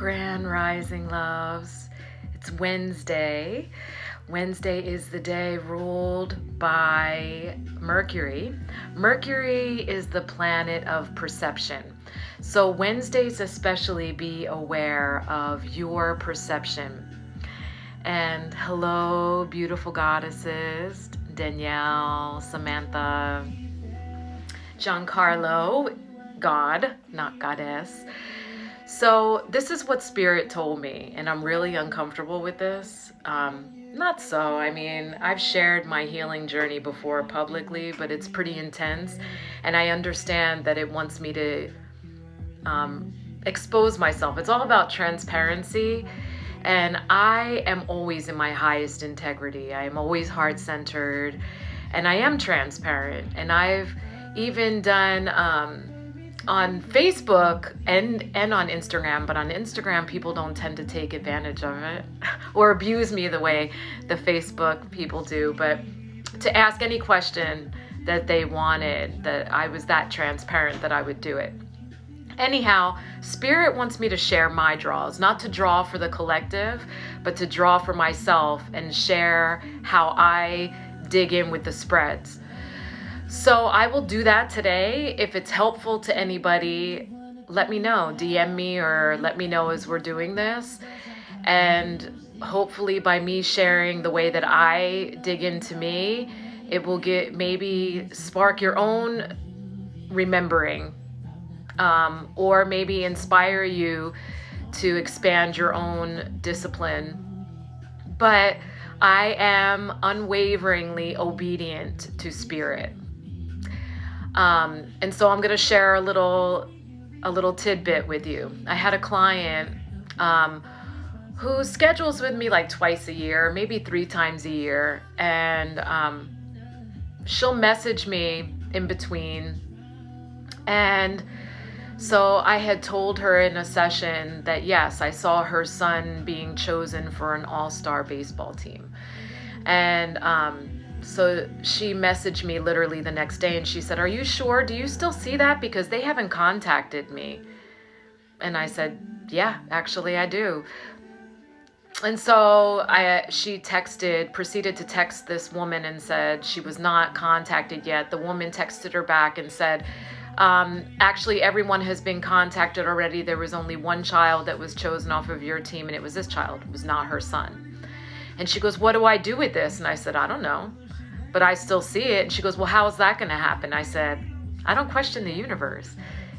Grand Rising loves. It's Wednesday. Wednesday is the day ruled by Mercury. Mercury is the planet of perception. So Wednesdays especially, be aware of your perception. And hello, beautiful goddesses, Danielle, Samantha, Giancarlo, God, not goddess. So this is what Spirit told me, and I'm really uncomfortable with this. Not so. I mean, I've shared my healing journey before publicly, but it's pretty intense, and I understand that it wants me to expose myself. It's all about transparency, and I am always in my highest integrity. I am always heart-centered, and I am transparent. And I've even done on Facebook and on Instagram, but on Instagram, people don't tend to take advantage of it or abuse me the way the Facebook people do. But to ask any question that they wanted, that I was that transparent that I would do it. Anyhow, Spirit wants me to share my draws, not to draw for the collective, but to draw for myself and share how I dig in with the spreads. So I will do that today. If it's helpful to anybody, let me know. DM me or let me know as we're doing this. And hopefully by me sharing the way that I dig into me, it will maybe spark your own remembering, or maybe inspire you to expand your own discipline. But I am unwaveringly obedient to Spirit. And so I'm going to share a little tidbit with you. I had a client who schedules with me like twice a year, maybe 3 times a year. And she'll message me in between. And so I had told her in a session that, yes, I saw her son being chosen for an all-star baseball team. And so she messaged me literally the next day and she said, "Are you sure? Do you still see that? Because they haven't contacted me." And I said, "Yeah, actually I do." And so she proceeded to text this woman and said she was not contacted yet. The woman texted her back and said, "Actually, everyone has been contacted already. There was only one child that was chosen off of your team, and it was this child. It was not her son." And she goes, "What do I do with this?" And I said, "I don't know, but I still see it." And she goes, "Well, how is that going to happen?" I said, "I don't question the universe.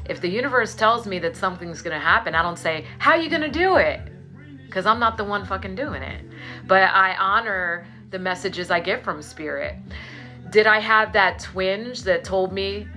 If the universe tells me that something's going to happen, I don't say, 'How are you going to do it?' Because I'm not the one fucking doing it. But I honor the messages I get from Spirit." Did I have that twinge that told me,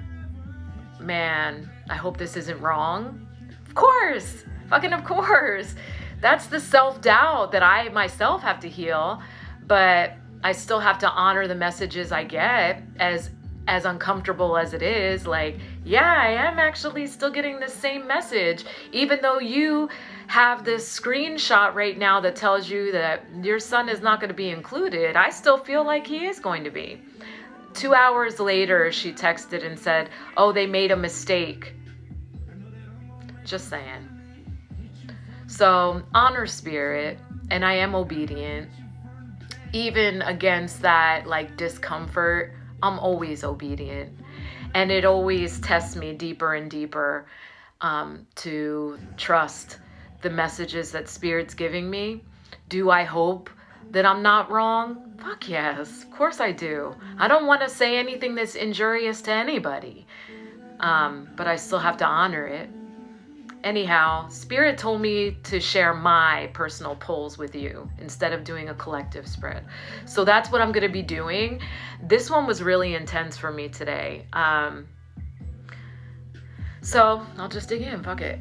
man, I hope this isn't wrong? Of course. Fucking of course. That's the self-doubt that I myself have to heal. But I still have to honor the messages I get, as uncomfortable as it is. Like, yeah, I am actually still getting the same message, even though you have this screenshot right now that tells you that your son is not going to be included. I still feel like he is going to be. 2 hours later, she texted and said, "Oh, they made a mistake." Just saying. So honor Spirit, and I am obedient. Even against that like discomfort, I'm always obedient. And it always tests me deeper and deeper to trust the messages that Spirit's giving me. Do I hope that I'm not wrong? Fuck yes, of course I do. I don't want to say anything that's injurious to anybody, but I still have to honor it. Anyhow, Spirit told me to share my personal polls with you instead of doing a collective spread. So that's what I'm going to be doing. This one was really intense for me today. So I'll just dig in, fuck it.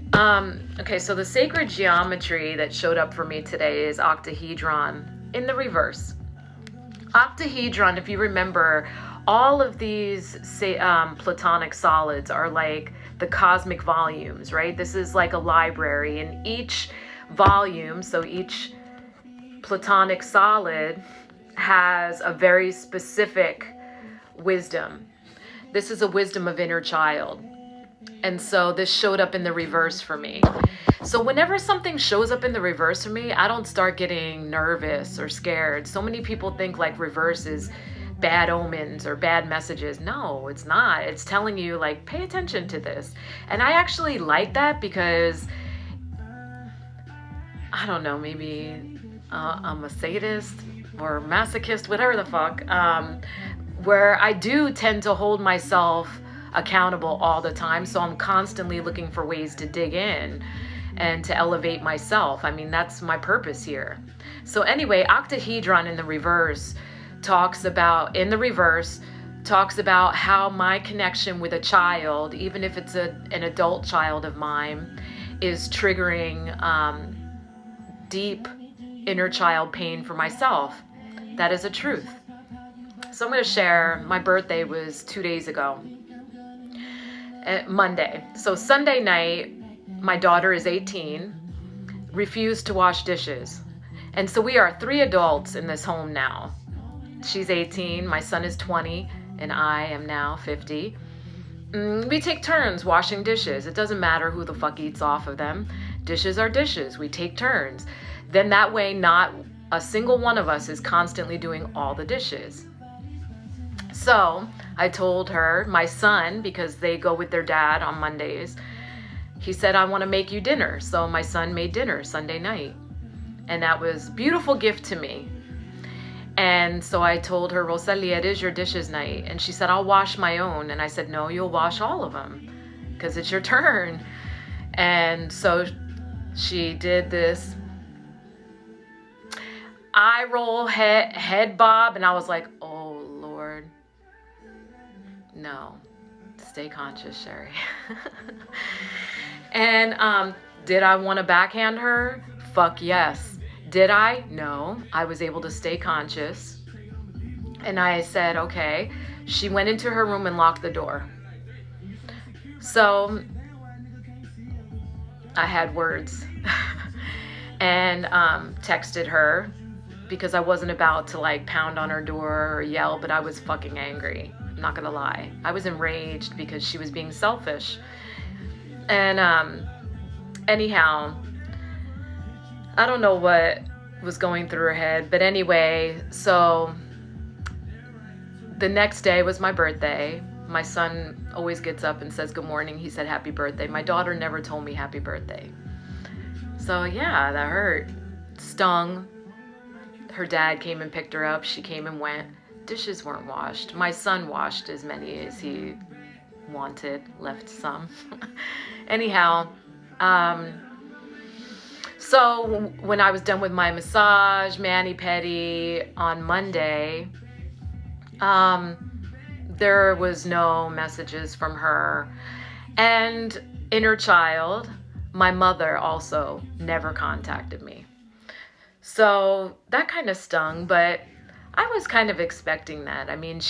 Okay, so the sacred geometry that showed up for me today is octahedron in the reverse. Octahedron, if you remember, all of these platonic solids are like the cosmic volumes, right? This is like a library, and each volume, so each platonic solid has a very specific wisdom. This is a wisdom of inner child. And so this showed up in the reverse for me. So whenever something shows up in the reverse for me, I don't start getting nervous or scared. So many people think like reverse is bad omens or bad messages. No, it's not. It's telling you like, pay attention to this. And I actually like that because, I don't know, maybe I'm a sadist or masochist, whatever the fuck, where I do tend to hold myself accountable all the time. So I'm constantly looking for ways to dig in and to elevate myself. I mean, that's my purpose here. So anyway, octahedron in the reverse talks about how my connection with a child, even if it's an adult child of mine, is triggering deep inner child pain for myself. That is a truth. So I'm going to share, my birthday was 2 days ago, Monday. So Sunday night, my daughter is 18, refused to wash dishes. And so we are 3 adults in this home now. She's 18, my son is 20, and I am now 50. We take turns washing dishes. It doesn't matter who the fuck eats off of them. Dishes are dishes. We take turns. Then that way, not a single one of us is constantly doing all the dishes. So I told her, my son, because they go with their dad on Mondays, he said, I want to make you dinner. So my son made dinner Sunday night. And that was a beautiful gift to me. And so I told her, Rosalia, it is your dishes night. And she said, I'll wash my own. And I said, no, you'll wash all of them because it's your turn. And so she did this eye roll, head bob. And I was like, oh, Lord. No, stay conscious, Sherry. And did I want to backhand her? Fuck yes. Did I? No. I was able to stay conscious. And I said, okay. She went into her room and locked the door. So I had words and texted her because I wasn't about to like pound on her door or yell, but I was fucking angry. I'm not gonna lie. I was enraged because she was being selfish. And anyhow, I don't know what was going through her head, but anyway, so the next day was my birthday. My son always gets up and says good morning. He said happy birthday. My daughter never told me happy birthday. So yeah, that hurt. Stung. Her dad came and picked her up. She came and went. Dishes weren't washed. My son washed as many as he wanted, left some. Anyhow, so when I was done with my massage, mani-pedi on Monday, there was no messages from her. And inner child, my mother also never contacted me. So that kind of stung, but I was kind of expecting that. I mean,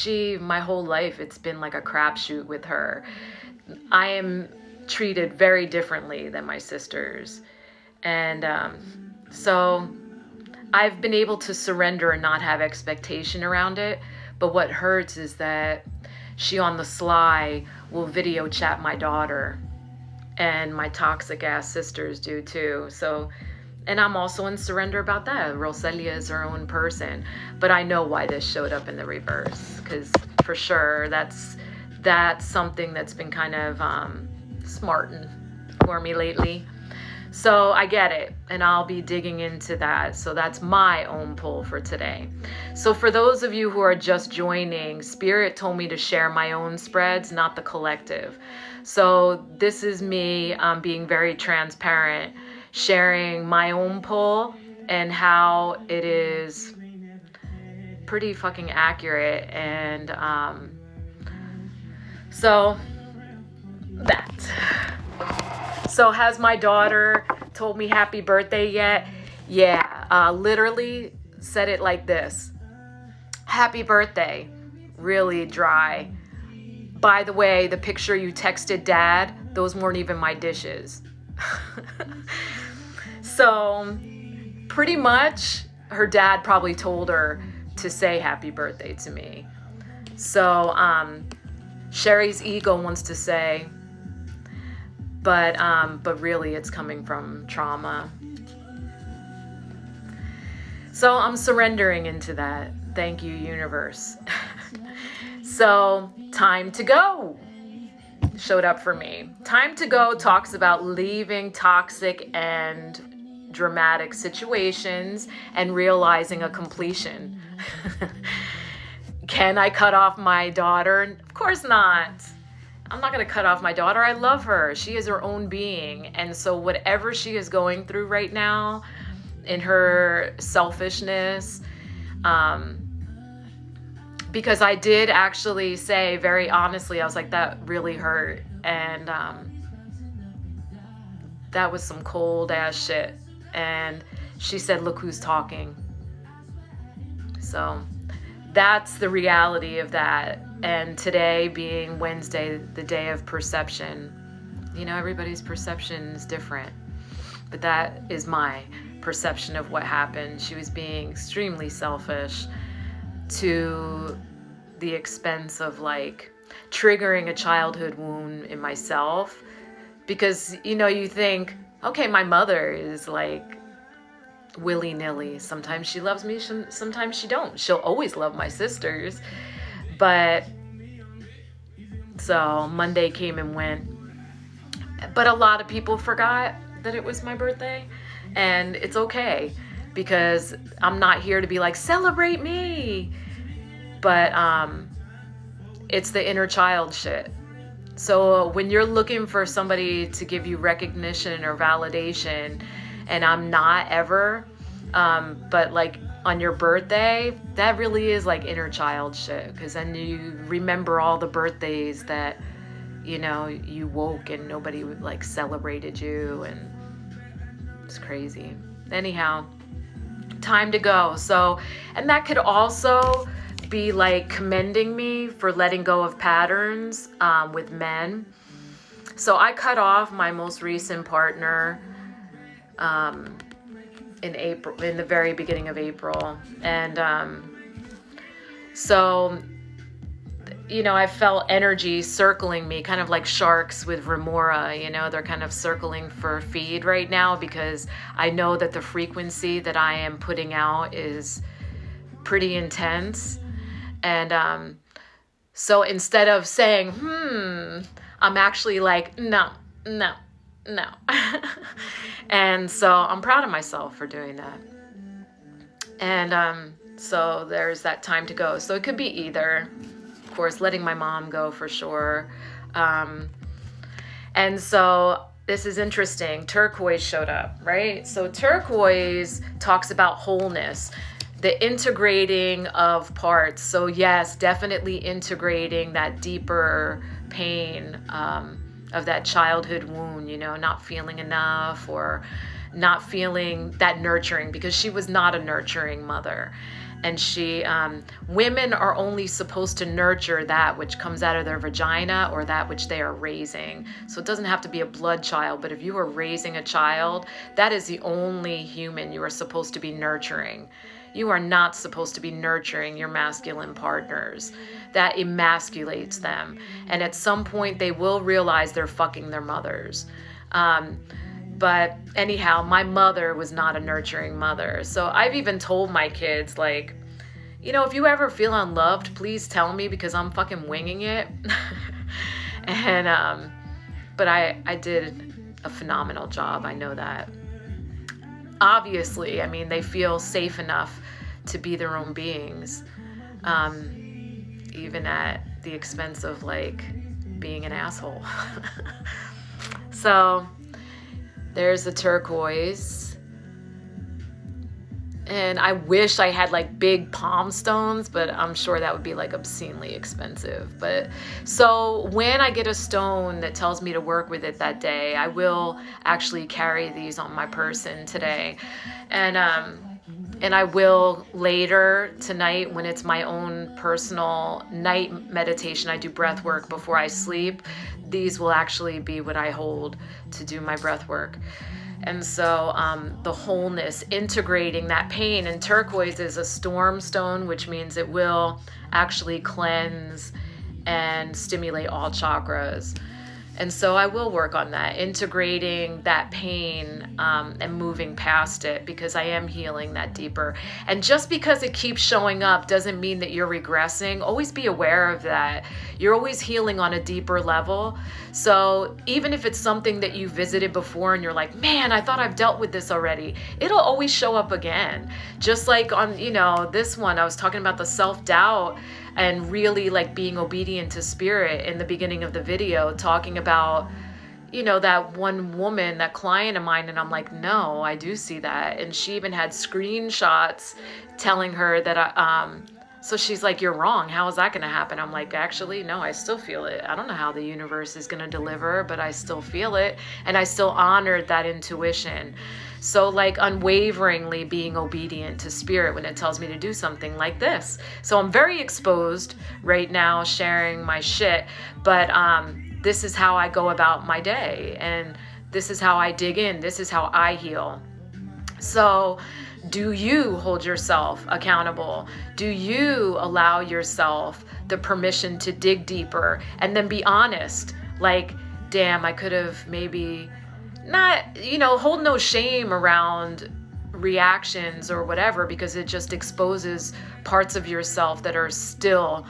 my whole life, it's been like a crapshoot with her. I am treated very differently than my sisters. And so I've been able to surrender and not have expectation around it. But what hurts is that she on the sly will video chat my daughter, and my toxic ass sisters do too. So, and I'm also in surrender about that. Rosalia is her own person. But I know why this showed up in the reverse, because for sure that's something that's been kind of smarting for me lately. So I get it, and I'll be digging into that. So that's my own pull for today. So for those of you who are just joining, Spirit told me to share my own spreads, not the collective. So this is me being very transparent, sharing my own pull and how it is pretty fucking accurate. And so that. So has my daughter told me happy birthday yet? Yeah, literally said it like this. Happy birthday. Really dry. By the way, the picture you texted Dad, those weren't even my dishes. So pretty much her dad probably told her to say happy birthday to me. So Sherry's ego wants to say, But really it's coming from trauma. So I'm surrendering into that. Thank you, universe. So time to go showed up for me. Time to go talks about leaving toxic and dramatic situations and realizing a completion. Can I cut off my daughter? Of course not. I'm not going to cut off my daughter. I love her. She is her own being. And so whatever she is going through right now in her selfishness, because I did actually say very honestly, I was like, that really hurt. And that was some cold ass shit. And she said, look who's talking. So that's the reality of that. And today being Wednesday, the day of perception, everybody's perception is different. But that is my perception of what happened. She was being extremely selfish to the expense of triggering a childhood wound in myself. Because, you think, okay, my mother is willy-nilly. Sometimes she loves me, sometimes she don't. She'll always love my sisters. But so Monday came and went. But a lot of people forgot that it was my birthday. And it's okay, because I'm not here to be celebrate me. But it's the inner child shit. So when you're looking for somebody to give you recognition or validation, and I'm not ever, but on your birthday, that really is inner child shit. Because then you remember all the birthdays that, you woke and nobody celebrated you, and it's crazy. Anyhow, time to go. So, and that could also be commending me for letting go of patterns with men. So I cut off my most recent partner in April, in the very beginning of April. And so, I felt energy circling me, kind of like sharks with remora. They're kind of circling for feed right now, because I know that the frequency that I am putting out is pretty intense. And so instead of saying, I'm actually no. And so I'm proud of myself for doing that. And so there's that time to go. So it could be either, of course, letting my mom go for sure. And so this is interesting. Turquoise showed up, right? So turquoise talks about wholeness, the integrating of parts. So yes, definitely integrating that deeper pain of that childhood wound, not feeling enough or not feeling that nurturing, because she was not a nurturing mother. And women are only supposed to nurture that which comes out of their vagina or that which they are raising. So it doesn't have to be a blood child, but if you are raising a child, that is the only human you are supposed to be nurturing. You are not supposed to be nurturing your masculine partners. That emasculates them. And at some point, they will realize they're fucking their mothers. But anyhow, my mother was not a nurturing mother. So I've even told my kids, if you ever feel unloved, please tell me, because I'm fucking winging it. And, but I did a phenomenal job. I know that. Obviously, they feel safe enough to be their own beings, even at the expense of being an asshole. So there's the turquoise. And I wish I had big palm stones, but I'm sure that would be obscenely expensive. But so when I get a stone that tells me to work with it that day, I will actually carry these on my person today. And I will later tonight, when it's my own personal night meditation, I do breath work before I sleep. These will actually be what I hold to do my breath work. And so the wholeness, integrating that pain. And turquoise is a storm stone, which means it will actually cleanse and stimulate all chakras. And so I will work on that, integrating that pain and moving past it, because I am healing that deeper. And just because it keeps showing up doesn't mean that you're regressing. Always be aware of that. You're always healing on a deeper level. So even if it's something that you visited before and you're like, man, I thought I've dealt with this already, it'll always show up again. Just like on, this one, I was talking about the self-doubt and really like being obedient to spirit in the beginning of the video, talking about, that one woman, that client of mine. And I'm like, no, I do see that. And she even had screenshots telling her that, so she's like, you're wrong. How is that going to happen? I'm like, actually, no, I still feel it. I don't know how the universe is going to deliver, but I still feel it. And I still honored that intuition. So like unwaveringly being obedient to spirit when it tells me to do something like this. So I'm very exposed right now sharing my shit, but this is how I go about my day, and this is how I dig in. This is how I heal. So do you hold yourself accountable? Do you allow yourself the permission to dig deeper and then be honest? Like, damn, I could have maybe not, hold no shame around reactions or whatever, because it just exposes parts of yourself that are still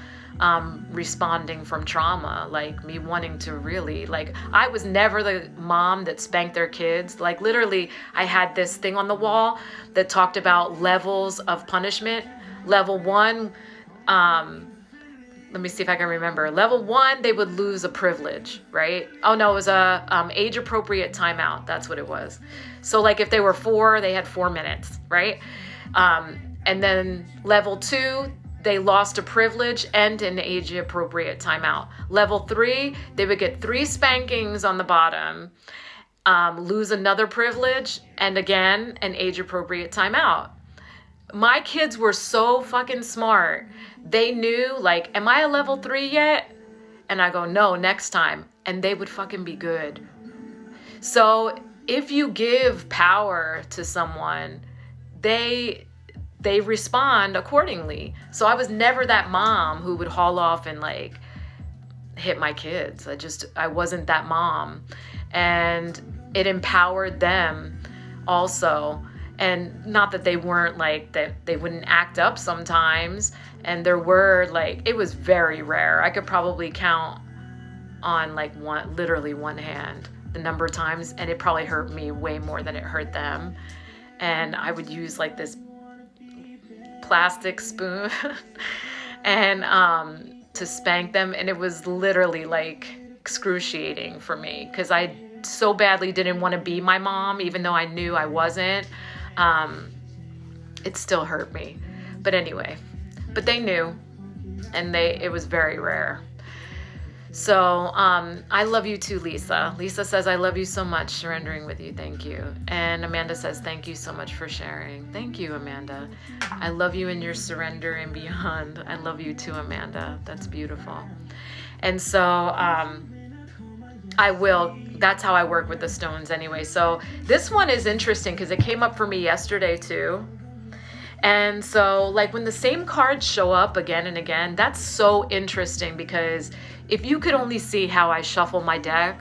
responding from trauma. Like me wanting to really, like, I was never the mom that spanked their kids. Like literally, I had this thing on the wall that talked about levels of punishment. Level 1, let me see if I can remember. Level 1, they would lose a privilege, right? Oh no, it was a age appropriate timeout. That's what it was. So like if they were 4, they had 4 minutes, right? And then level 2, they lost a privilege and an age appropriate timeout. Level 3, they would get 3 spankings on the bottom, lose another privilege, and again, an age appropriate timeout. My kids were so fucking smart. They knew, like, am I a level 3 yet? And I go, no, next time. And they would fucking be good. So if you give power to someone, they respond accordingly. So I was never that mom who would haul off and like hit my kids. I wasn't that mom. And it empowered them also. And not that they weren't like, that they wouldn't act up sometimes. And there were like, it was very rare. I could probably count on like literally one hand the number of times, and it probably hurt me way more than it hurt them. And I would use like this plastic spoon and to spank them, and it was literally like excruciating for me, because I so badly didn't want to be my mom, even though I knew I wasn't. It still hurt me. But anyway, but they knew, and it was very rare. So I love you too, Lisa. Lisa says, I love you so much, surrendering with you. Thank you. And Amanda says, thank you so much for sharing. Thank you, Amanda. I love you in your surrender and beyond. I love you too, Amanda. That's beautiful. And so that's how I work with the stones anyway. So this one is interesting because it came up for me yesterday too. And so like when the same cards show up again and again, that's so interesting, because if you could only see how I shuffle my deck,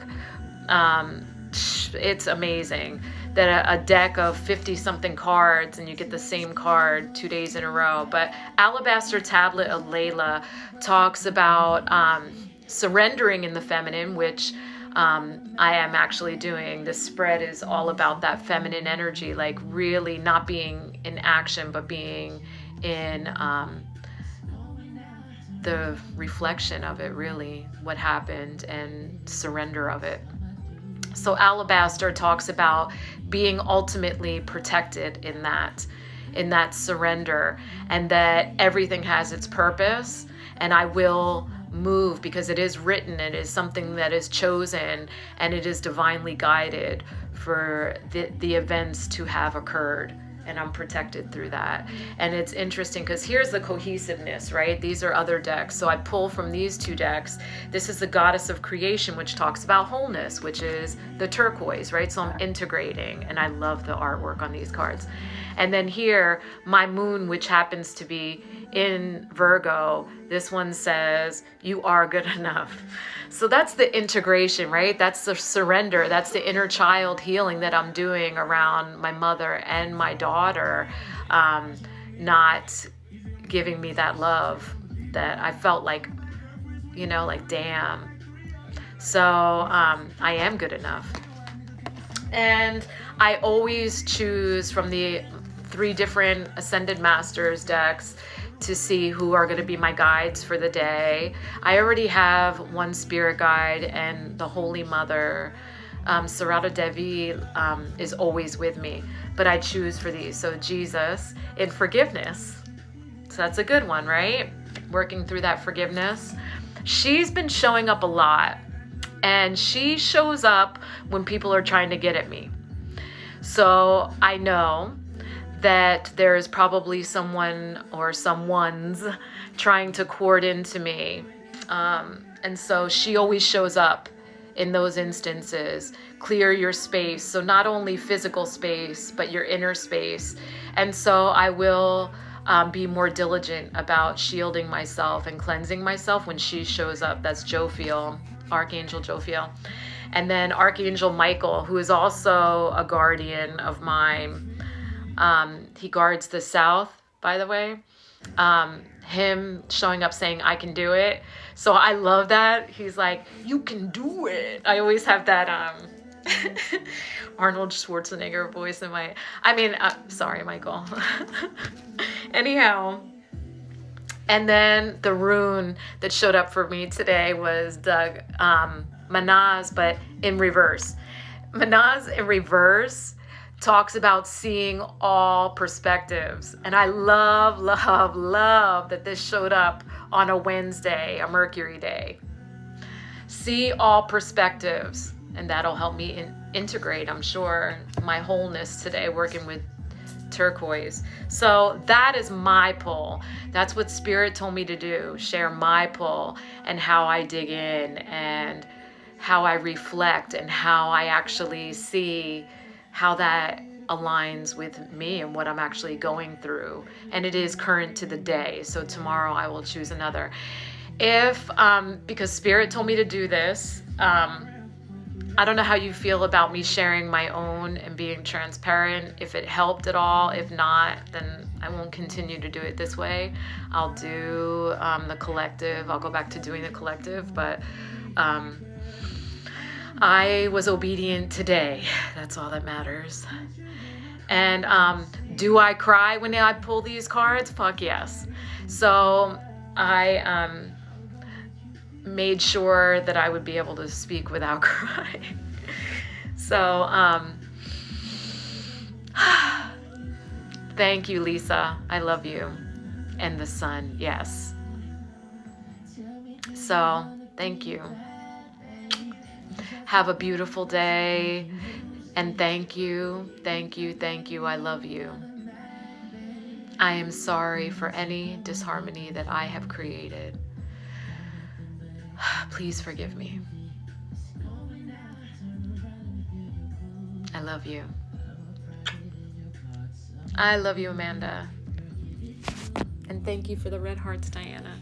it's amazing that a deck of 50 something cards and you get the same card 2 days in a row. But Alabaster Tablet of Layla talks about surrendering in the feminine, which I am actually doing. This spread is all about that feminine energy, like really not being in action, but being in the reflection of it, really, what happened, and surrender of it. So Alabaster talks about being ultimately protected in that surrender, and that everything has its purpose, and I will move because it is written, it is something that is chosen, and it is divinely guided for the events to have occurred, and I'm protected through that. And it's interesting because here's the cohesiveness, right? These are other decks. So I pull from these 2 decks. This is the Goddess of Creation, which talks about wholeness, which is the turquoise, right? So I'm integrating, and I love the artwork on these cards. And then here, my moon, which happens to be in Virgo, this one says, you are good enough. So that's the integration, right? That's the surrender. That's the inner child healing that I'm doing around my mother and my daughter, not giving me that love that I felt like, like, damn. So I am good enough. And I always choose from the 3 different Ascended Masters decks to see who are going to be my guides for the day. I already have one spirit guide, and the Holy Mother, Sarada Devi, is always with me. But I choose for these. So Jesus in forgiveness. So that's a good one, right? Working through that forgiveness. She's been showing up a lot. And she shows up when people are trying to get at me. So I know that there is probably someone or someone's trying to court into me. And so she always shows up in those instances. Clear your space. So not only physical space, but your inner space. And so I will be more diligent about shielding myself and cleansing myself when she shows up. That's Jophiel, Archangel Jophiel. And then Archangel Michael, who is also a guardian of mine. He guards the South, by the way. Him showing up saying, I can do it. So I love that. He's like, you can do it. I always have that Arnold Schwarzenegger voice in my... sorry, Michael. Anyhow. And then the rune that showed up for me today was the Manaz, but in reverse. Manaz in reverse talks about seeing all perspectives. And I love, love, love that this showed up on a Wednesday, a Mercury day. See all perspectives. And that'll help me integrate, I'm sure, my wholeness today working with turquoise. So that is my pull. That's what Spirit told me to do. Share my pull and how I dig in and how I reflect and how I actually see how that aligns with me and what I'm actually going through. And it is current to the day. So tomorrow I will choose another. Because Spirit told me to do this, I don't know how you feel about me sharing my own and being transparent, if it helped at all. If not, then I won't continue to do it this way. I'll do the collective. I'll go back to doing the collective, but I was obedient today. That's all that matters. And do I cry when I pull these cards? Fuck yes. So I made sure that I would be able to speak without crying. So thank you, Lisa. I love you. And the sun, yes. So thank you. Have a beautiful day. And thank you, thank you, thank you. I love you. I am sorry for any disharmony that I have created. Please forgive me. I love you. I love you, Amanda. And thank you for the red hearts, Diana.